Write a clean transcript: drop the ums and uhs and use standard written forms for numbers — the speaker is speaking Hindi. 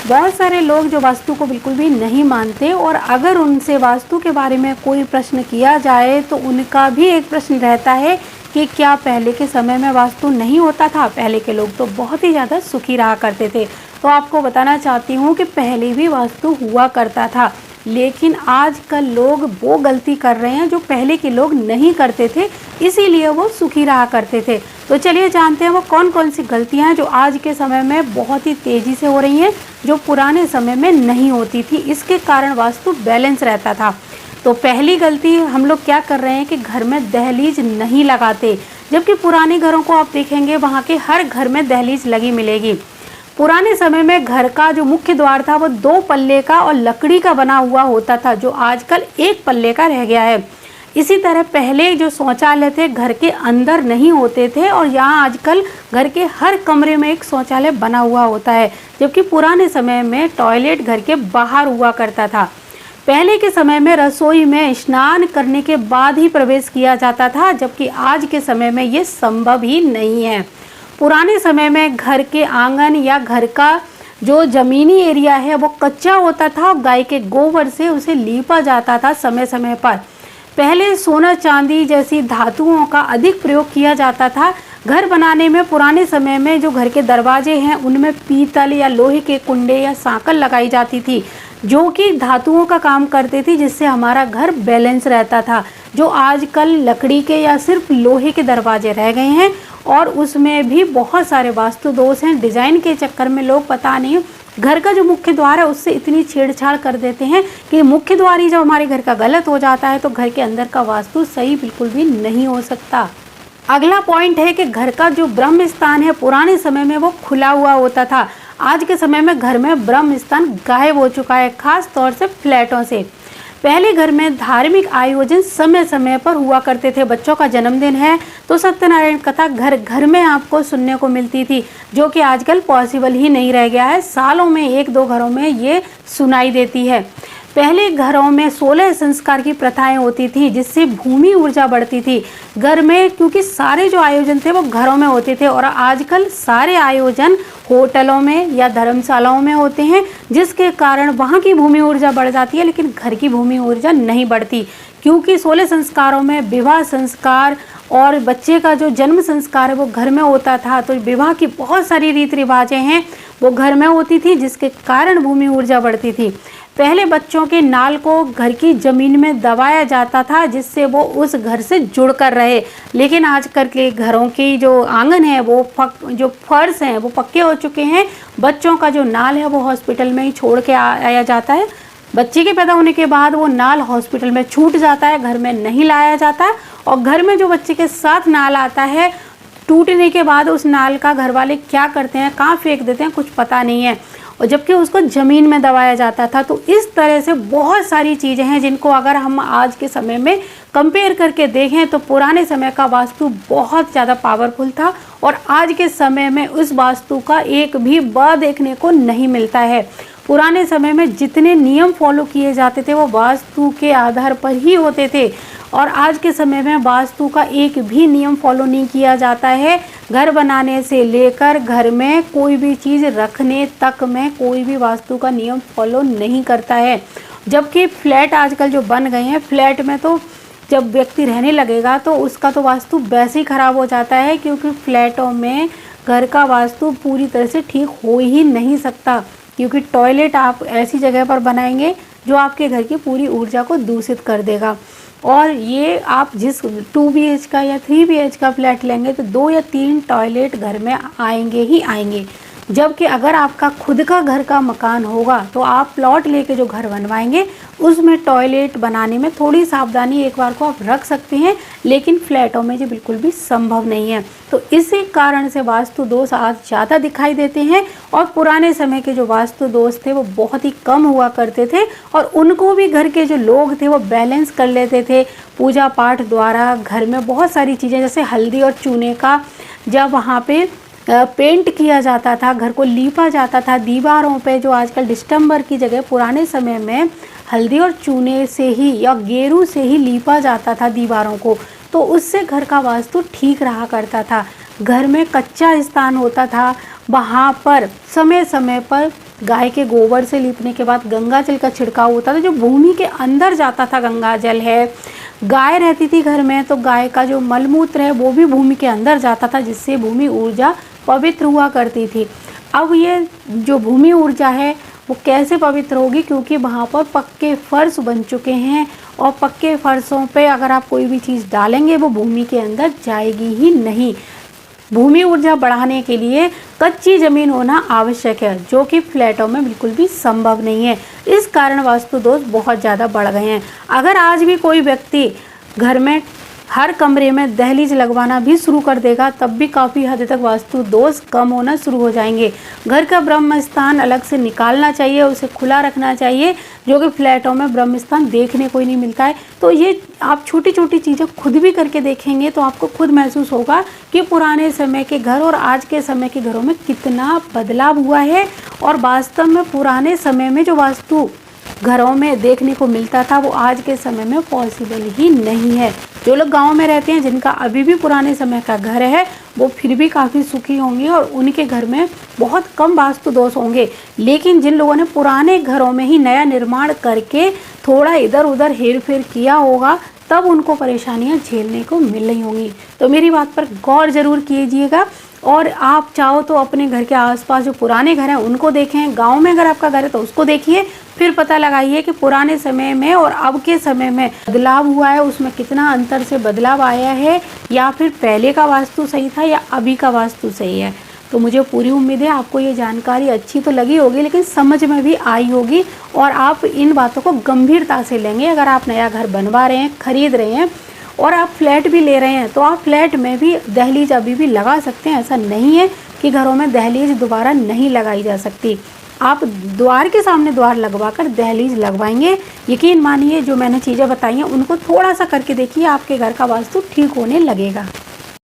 बहुत सारे लोग जो वास्तु को बिल्कुल भी नहीं मानते, और अगर उनसे वास्तु के बारे में कोई प्रश्न किया जाए तो उनका भी एक प्रश्न रहता है कि क्या पहले के समय में वास्तु नहीं होता था। पहले के लोग तो बहुत ही ज़्यादा सुखी रहा करते थे। तो आपको बताना चाहती हूँ कि पहले भी वास्तु हुआ करता था, लेकिन आजकल लोग वो गलती कर रहे हैं जो पहले के लोग नहीं करते थे, इसीलिए वो सुखी रहा करते थे। तो चलिए जानते हैं वो कौन कौन सी गलतियां हैं जो आज के समय में बहुत ही तेज़ी से हो रही हैं, जो पुराने समय में नहीं होती थी। इसके कारण वास्तु बैलेंस रहता था। तो पहली गलती हम लोग क्या कर रहे हैं कि घर में दहलीज नहीं लगाते, जबकि पुराने घरों को आप देखेंगे वहाँ के हर घर में दहलीज लगी मिलेगी। पुराने समय में घर का जो मुख्य द्वार था वो 2 पल्ले का और लकड़ी का बना हुआ होता था, जो आजकल 1 पल्ले का रह गया है। इसी तरह पहले जो शौचालय थे घर के अंदर नहीं होते थे, और यहाँ आजकल घर के हर कमरे में एक शौचालय बना हुआ होता है, जबकि पुराने समय में टॉयलेट घर के बाहर हुआ करता था। पहले के समय में रसोई में स्नान करने के बाद ही प्रवेश किया जाता था, जबकि आज के समय में ये संभव ही नहीं है। पुराने समय में घर के आंगन या घर का जो ज़मीनी एरिया है वो कच्चा होता था, और गाय के गोबर से उसे लीपा जाता था समय समय पर। पहले सोना चांदी जैसी धातुओं का अधिक प्रयोग किया जाता था। घर बनाने में पुराने समय में जो घर के दरवाजे हैं उनमें पीतल या लोहे के कुंडे या सांकल लगाई जाती थी, जो कि धातुओं का काम करती थी, जिससे हमारा घर बैलेंस रहता था। जो आजकल लकड़ी के या सिर्फ लोहे के दरवाजे रह गए हैं, और उसमें भी बहुत सारे वास्तु दोष हैं। डिज़ाइन के चक्कर में लोग पता नहीं घर का जो मुख्य द्वार है उससे इतनी छेड़छाड़ कर देते हैं कि मुख्य द्वार ही जब हमारे घर का गलत हो जाता है तो घर के अंदर का वास्तु सही बिल्कुल भी नहीं हो सकता। अगला पॉइंट है कि घर का जो ब्रह्म स्थान है पुराने समय में वो खुला हुआ होता था। आज के समय में घर में ब्रह्म स्थान गायब हो चुका है, खास तौर से फ्लैटों से। पहले घर में धार्मिक आयोजन समय समय पर हुआ करते थे। बच्चों का जन्मदिन है तो सत्यनारायण कथा घर घर में आपको सुनने को मिलती थी, जो कि आजकल पॉसिबल ही नहीं रह गया है। सालों में 1-2 घरों में ये सुनाई देती है। पहले घरों में 16 संस्कार की प्रथाएं होती थी, जिससे भूमि ऊर्जा बढ़ती थी घर में, क्योंकि सारे जो आयोजन थे वो घरों में होते थे, और आजकल सारे आयोजन होटलों में या धर्मशालाओं में होते हैं, जिसके कारण वहाँ की भूमि ऊर्जा बढ़ जाती है, लेकिन घर की भूमि ऊर्जा नहीं बढ़ती। क्योंकि 16 संस्कारों में विवाह संस्कार और बच्चे का जो जन्म संस्कार है वो घर में होता था, तो विवाह की बहुत सारी रीति रिवाजें हैं वो घर में होती थी, जिसके कारण भूमि ऊर्जा बढ़ती थी। पहले बच्चों के नाल को घर की ज़मीन में दबाया जाता था, जिससे वो उस घर से जुड़कर रहे, लेकिन आजकल के घरों की जो आंगन है वो जो फर्श हैं वो पक्के हो चुके हैं। बच्चों का जो नाल है वो हॉस्पिटल में ही छोड़ के आया जाता है। बच्चे के पैदा होने के बाद वो नाल हॉस्पिटल में छूट जाता है, घर में नहीं लाया जाता, और घर में जो बच्चे के साथ नाल आता है टूटने के बाद उस नाल का घर वाले क्या करते हैं, कहाँ फेंक देते हैं, कुछ पता नहीं है, और जबकि उसको ज़मीन में दबाया जाता था। तो इस तरह से बहुत सारी चीज़ें हैं जिनको अगर हम आज के समय में कंपेयर करके देखें तो पुराने समय का वास्तु बहुत ज़्यादा पावरफुल था, और आज के समय में उस वास्तु का एक भी ब देखने को नहीं मिलता है। पुराने समय में जितने नियम फॉलो किए जाते थे वो वास्तु के आधार पर ही होते थे, और आज के समय में वास्तु का एक भी नियम फॉलो नहीं किया जाता है। घर बनाने से लेकर घर में कोई भी चीज़ रखने तक में कोई भी वास्तु का नियम फॉलो नहीं करता है। जबकि फ्लैट आजकल जो बन गए हैं, फ्लैट में तो जब व्यक्ति रहने लगेगा तो उसका तो वास्तु वैसे ही ख़राब हो जाता है, क्योंकि फ्लैटों में घर का वास्तु पूरी तरह से ठीक हो ही नहीं सकता, क्योंकि टॉयलेट आप ऐसी जगह पर बनाएंगे जो आपके घर की पूरी ऊर्जा को दूषित कर देगा। और ये आप जिस 2 BH का या 3 BH का फ्लैट लेंगे तो 2 या 3 टॉयलेट घर में आएंगे ही आएंगे। जबकि अगर आपका खुद का घर का मकान होगा तो आप प्लॉट लेके जो घर बनवाएंगे उसमें टॉयलेट बनाने में थोड़ी सावधानी एक बार को आप रख सकते हैं, लेकिन फ्लैटों में ये बिल्कुल भी संभव नहीं है। तो इसी कारण से वास्तु दोष आज ज़्यादा दिखाई देते हैं, और पुराने समय के जो वास्तु दोष थे वो बहुत ही कम हुआ करते थे, और उनको भी घर के जो लोग थे वो बैलेंस कर लेते थे पूजा पाठ द्वारा। घर में बहुत सारी चीज़ें जैसे हल्दी और चूने का जब वहाँ पे पेंट किया जाता था, घर को लीपा जाता था दीवारों पे, जो आजकल डिस्टेम्बर की जगह पुराने समय में हल्दी और चूने से ही या गेरू से ही लीपा जाता था दीवारों को, तो उससे घर का वास्तु ठीक रहा करता था। घर में कच्चा स्थान होता था, वहाँ पर समय समय पर गाय के गोबर से लीपने के बाद गंगा जल का छिड़काव होता था, जो भूमि के अंदर जाता था गंगा जल है। गाय रहती थी घर में तो गाय का जो मलमूत्र है वो भी भूमि के अंदर जाता था, जिससे भूमि ऊर्जा पवित्र हुआ करती थी। अब ये जो भूमि ऊर्जा है वो कैसे पवित्र होगी, क्योंकि वहाँ पर पक्के फर्श बन चुके हैं और पक्के फर्शों पे अगर आप कोई भी चीज़ डालेंगे वो भूमि के अंदर जाएगी ही नहीं। भूमि ऊर्जा बढ़ाने के लिए कच्ची ज़मीन होना आवश्यक है, जो कि फ्लैटों में बिल्कुल भी संभव नहीं है। इस कारण वास्तु दोष बहुत ज़्यादा बढ़ गए हैं। अगर आज भी कोई व्यक्ति घर में हर कमरे में दहलीज लगवाना भी शुरू कर देगा, तब भी काफ़ी हद तक वास्तु दोष कम होना शुरू हो जाएंगे। घर का ब्रह्म स्थान अलग से निकालना चाहिए, उसे खुला रखना चाहिए, जो कि फ्लैटों में ब्रह्म स्थान देखने को ही नहीं मिलता है। तो ये आप छोटी छोटी चीज़ें खुद भी करके देखेंगे तो आपको खुद महसूस होगा कि पुराने समय के घर और आज के समय के घरों में कितना बदलाव हुआ है। और वास्तव में पुराने समय में जो वास्तु घरों में देखने को मिलता था वो आज के समय में पॉसिबल ही नहीं है। जो लोग गांव में रहते हैं, जिनका अभी भी पुराने समय का घर है, वो फिर भी काफ़ी सुखी होंगे और उनके घर में बहुत कम वास्तु दोष होंगे। लेकिन जिन लोगों ने पुराने घरों में ही नया निर्माण करके थोड़ा इधर उधर हेर फेर किया होगा, तब उनको परेशानियां झेलने को मिल रही होंगी। तो मेरी बात पर गौर ज़रूर कीजिएगा। और आप चाहो तो अपने घर के आसपास जो पुराने घर हैं उनको देखें। गांव में अगर आपका घर है तो उसको देखिए, फिर पता लगाइए कि पुराने समय में और अब के समय में बदलाव हुआ है, उसमें कितना अंतर से बदलाव आया है, या फिर पहले का वास्तु सही था या अभी का वास्तु सही है। तो मुझे पूरी उम्मीद है आपको ये जानकारी अच्छी तो लगी होगी, लेकिन समझ में भी आई होगी और आप इन बातों को गंभीरता से लेंगे। अगर आप नया घर बनवा रहे हैं, खरीद रहे हैं और आप फ्लैट भी ले रहे हैं, तो आप फ्लैट में भी दहलीज अभी भी लगा सकते हैं। ऐसा नहीं है कि घरों में दहलीज दोबारा नहीं लगाई जा सकती। आप द्वार के सामने द्वार लगवाकर दहलीज लगवाएंगे, यकीन मानिए जो मैंने चीज़ें बताई हैं उनको थोड़ा सा करके देखिए, आपके घर का वास्तु ठीक होने लगेगा।